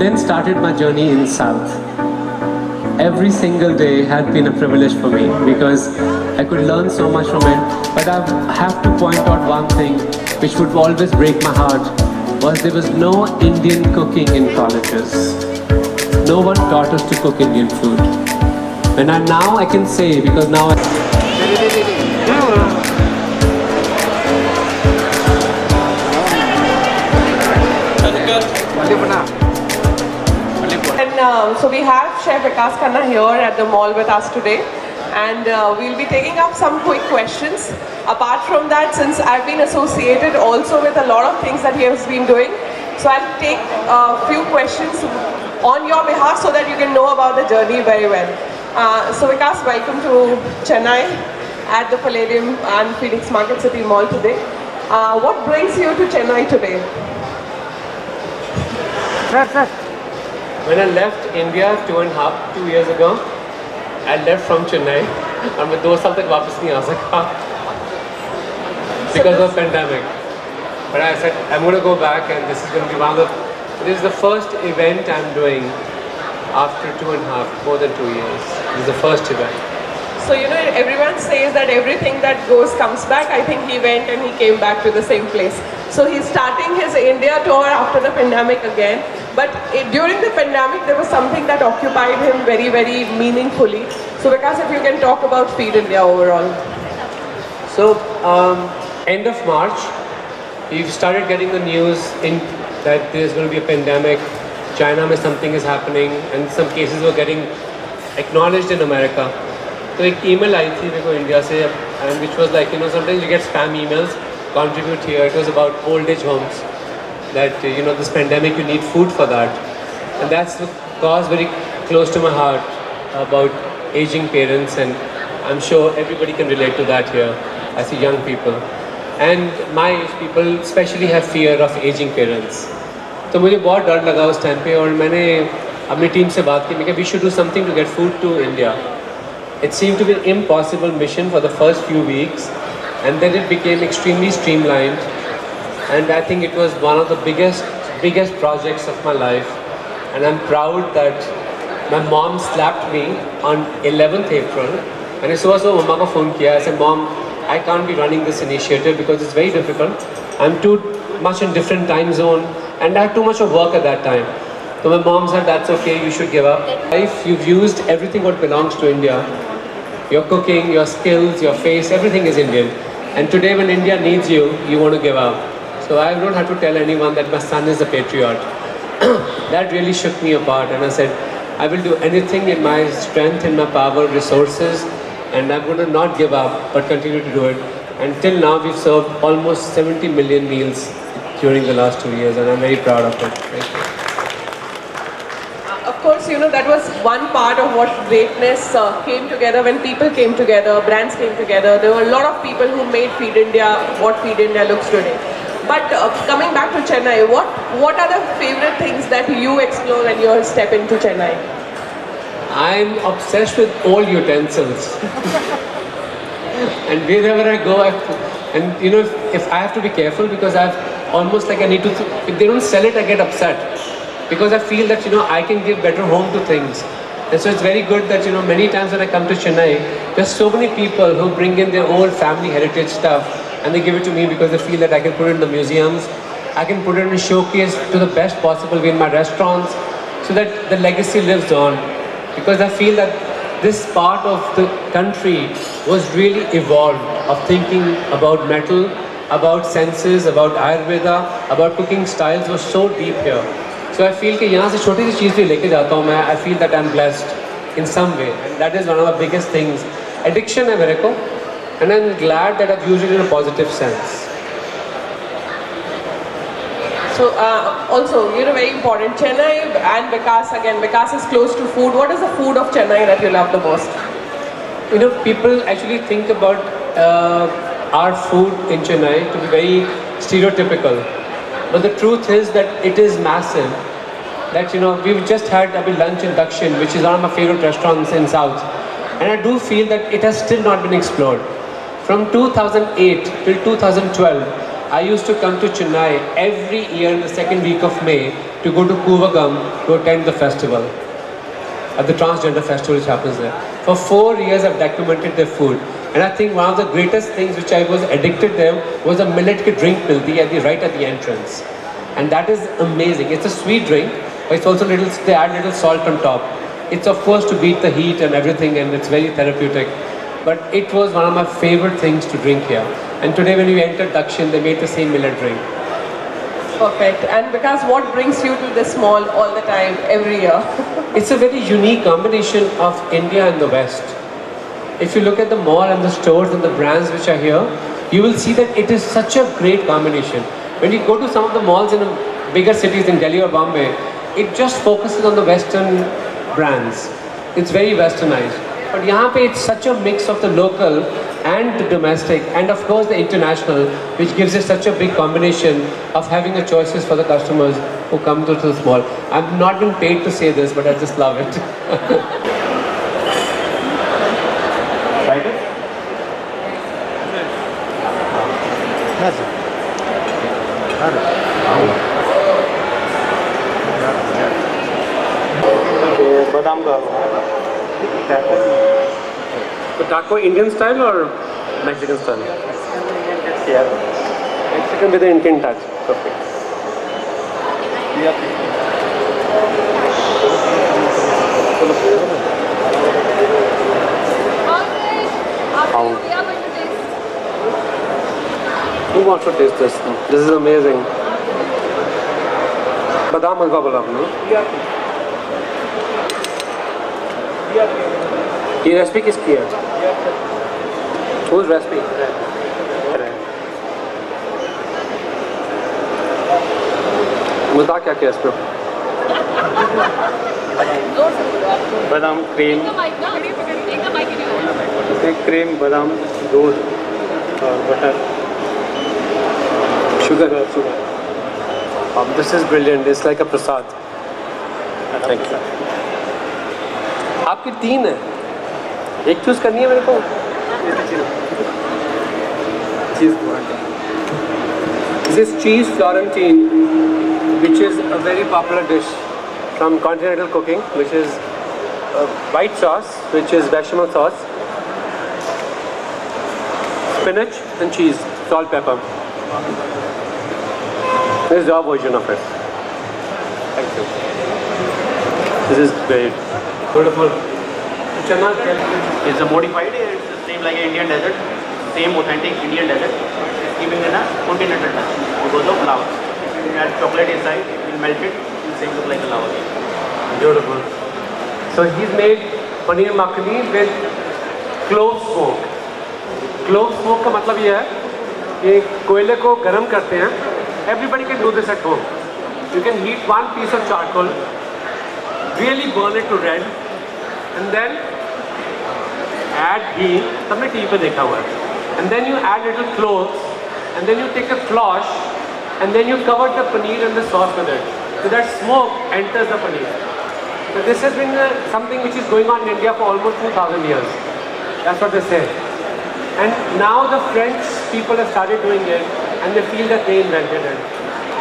then started my journey in South. Every single day had been a privilege for me because I could learn so much from it. But I have to point out one thing which would always break my heart was there was no Indian cooking in colleges. No one taught us to cook Indian food. And now I can say, because now I... And so we have Chef Vikas Khanna here at the mall with us today, and we'll be taking up some quick questions. Apart from that, since I've been associated also with a lot of things that he has been doing, so I'll take a few questions on your behalf so that you can know about the journey very well. So Vikas, welcome to Chennai at the Palladium and Phoenix Market City Mall today. What brings you to Chennai today? When I left India 2 years ago, I left from Chennai. और मैं 2 साल तक वापस नहीं आ सका because of pandemic. But I said I'm going to go back, and this is going to be this is the first event I'm doing after more than 2 years. This is the first event. So everyone says that everything that goes comes back. I think he went and he came back to the same place. So he's starting his India tour after the pandemic again. But during the pandemic, there was something that occupied him very, very meaningfully. So Vikas, if you can talk about Feed India overall. So end of March, we've started getting the news that there's going to be a pandemic. China में something is happening, and some cases were getting acknowledged in America. So एक email आई थी मेरे को India से, and which was like, sometimes you get spam emails, contribute here. It was about old age homes, that this pandemic, you need food for that, and that's the cause very close to my heart, about aging parents, and I'm sure everybody can relate to that here. I see young people, and my age people especially have fear of aging parents. तो मुझे बहुत डर लगा उस time पे, और मैंने अपनी टीम से बात की. मैं we should do something to get food to India. It seemed to be an impossible mission for the first few weeks, and then it became extremely streamlined, and I think it was one of the biggest projects of my life, and I'm proud that my mom slapped me on 11th April, and सुबह सुबह मम्मा को phone किया. I said, Mom, I can't be running this initiative because it's very difficult. I'm too much in different time zone, and I had too much of work at that time. So my mom said, that's okay, you should give up. If you've used everything what belongs to India, your cooking, your skills, your face, everything is Indian. And today when India needs you, you want to give up. So I don't have to tell anyone that my son is a patriot. That really shook me apart, and I said, I will do anything in my strength, in my power, resources, and I'm going to not give up, but continue to do it. And till now, we've served almost 70 million meals during the last 2 years, and I'm very proud of it. Thank you. Of course, that was one part of what greatness came together, when people came together, brands came together. There were a lot of people who made Feed India what Feed India looks today. But coming back to Chennai, what are the favorite things that you explore when you step into Chennai? I'm obsessed with old utensils. And wherever I go, if I have to be careful, because I've almost like I need to, if they don't sell it, I get upset. Because I feel that, I can give better home to things. And so it's very good that, many times when I come to Chennai, there's so many people who bring in their old family heritage stuff, and they give it to me because they feel that I can put it in the museums, I can put it in a showcase to the best possible way in my restaurants, so that the legacy lives on. Because I feel that this part of the country was really evolved, of thinking about metal, about senses, about Ayurveda, about cooking styles was so deep here. So I feel कि यहाँ से छोटी सी चीज़ भी लेके जाता हूँ मैं. I feel that I'm blessed in some way, and that is one of the biggest things. Addiction है मेरे को, and I'm glad that I've used it in a positive sense. So also, very important, Chennai and Vikas, again, Vikas is close to food. What is the food of Chennai that you love the most? People actually think about our food in Chennai to be very stereotypical. But the truth is that it is massive. That, we've just had a lunch in Dakshin, which is one of my favorite restaurants in South. And I do feel that it has still not been explored. From 2008 till 2012, I used to come to Chennai every year in the second week of May to go to Kuvagam to attend the festival, at the transgender festival which happens there. For 4 years I've documented their food. And I think one of the greatest things which I was addicted there was a millet ki drink milti right at the entrance. And that is amazing. It's a sweet drink, but it's also they add little salt on top. It's of course to beat the heat and everything, and it's very therapeutic. But it was one of my favorite things to drink here. And today when we entered Dakshin, they made the same millet drink. Perfect. And because what brings you to this mall all the time, every year? It's a very unique combination of India and the West. If you look at the mall and the stores and the brands which are here, you will see that it is such a great combination. When you go to some of the malls in bigger cities in Delhi or Bombay, it just focuses on the Western brands. It's very westernized. But here it's such a mix of the local and the domestic and of course the international, which gives it such a big combination of having a choices for the customers who come to this mall. I've not been paid to say this, but I just love it. Tried it? बादाम का The taco Indian style or Mexican style? Mexican with an Indian touch. Perfect. Who wants to taste this? This is amazing. Badam halwa bola aapne. ये recipe किसकी है? Whose recipe? बता क्या क्या इसमें? बादाम क्रीम, क्रीम बादाम दूध और butter Sugar. This is brilliant. It's like a prasad. Thank you. आपकी 3 है. एक चूज करनी है मेरे को. This is cheese Florentine, which is a very popular dish from continental cooking, which is white sauce, which is bechamel sauce, spinach and cheese, salt, pepper. This is your version of it. Thank you. This is great. Beautiful. It's a modified, it's the same like an Indian desert, same authentic Indian desert, giving it a continental touch because of lava. You add chocolate inside, it will melt it, it will same look like a lava. Beautiful. So he's made paneer makhani with clove smoke. Clove smoke का मतलब ये है कि कोयले को गरम करते हैं. Everybody can do this at home. You can heat one piece of charcoal, really burn it to red, and then add ghee. सबने टीवी पे देखा हुआ है. And then you add little cloves, and then you take a cloche, and then you cover the paneer and the sauce with it. So that smoke enters the paneer. So this has been something which is going on in India for almost 2,000 years. That's what they say. And now the French people have started doing it, and they feel that they invented it.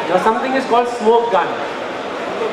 Now something is called smoke gun.